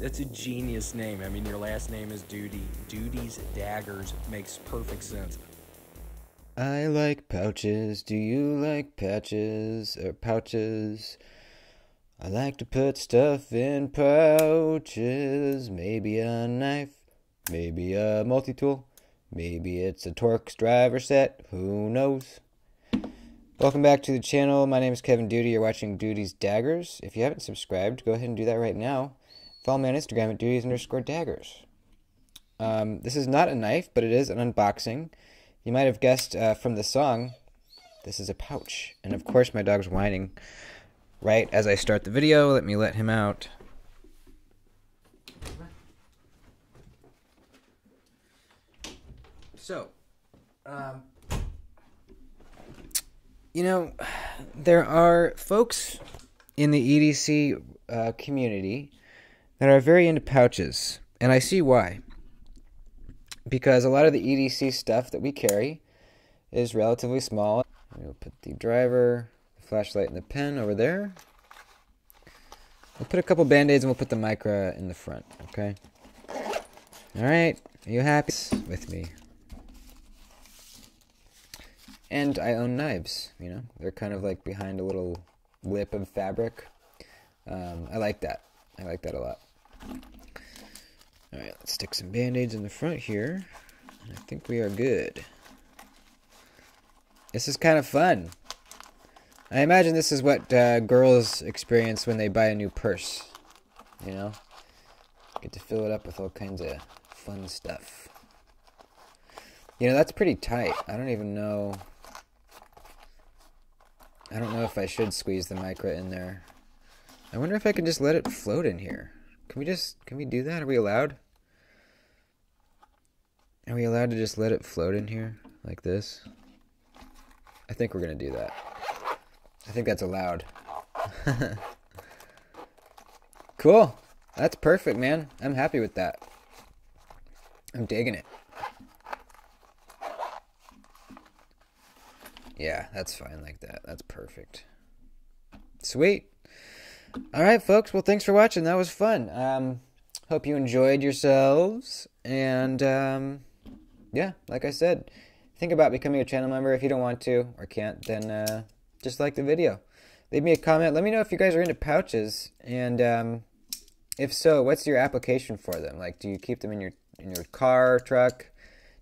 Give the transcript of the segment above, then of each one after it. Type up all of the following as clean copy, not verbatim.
That's a genius name. I mean, your last name is Duty. Duty's Daggers makes perfect sense. I like pouches. Do you like patches or pouches? I like to put stuff in pouches. Maybe a knife, maybe a multi-tool, maybe it's a Torx driver set. Who knows? Welcome back to the channel. My name is Kevin Duty. You're watching Duty's Daggers. If you haven't subscribed, go ahead and do that right now. Follow me on Instagram at Duties_Daggers. This is not a knife, but it is an unboxing. You might have guessed from the song, this is a pouch. And of course my dog's whining right as I start the video. Let me let him out. So, you know, there are folks in the EDC community that are very into pouches, and I see why. Because a lot of the EDC stuff that we carry is relatively small. We'll put the driver, the flashlight, and the pen over there. We'll put a couple band-aids and we'll put the Micra in the front, okay? Alright, are you happy with me? And I own knives, you know? They're kind of like behind a little lip of fabric. I like that. I like that a lot. Alright, let's stick some band-aids in the front here. And I think we are good. This is kind of fun. I imagine this is what girls experience when they buy a new purse. You know? Get to fill it up with all kinds of fun stuff. You know, that's pretty tight. I don't even know. I don't know if I should squeeze the Micra in there. I wonder if I can just let it float in here. Can we do that? Are we allowed? Are we allowed to just let it float in here like this? I think we're going to do that. I think that's allowed. Cool. That's perfect, man. I'm happy with that. I'm digging it. Yeah, that's fine like that. That's perfect. Sweet. All right, folks. Well, thanks for watching. That was fun. Hope you enjoyed yourselves. And, yeah, like I said, think about becoming a channel member. If you don't want to or can't, then just like the video. Leave me a comment. Let me know if you guys are into pouches. And if so, what's your application for them? Like, do you keep them in your car, truck?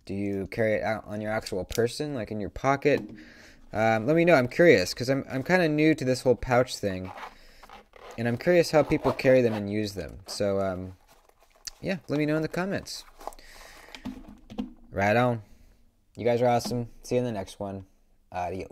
Do you carry it out on your actual person, like in your pocket? Let me know. I'm curious because I'm kind of new to this whole pouch thing. And I'm curious how people carry them and use them. So, yeah, let me know in the comments. Right on. You guys are awesome. See you in the next one. Adios.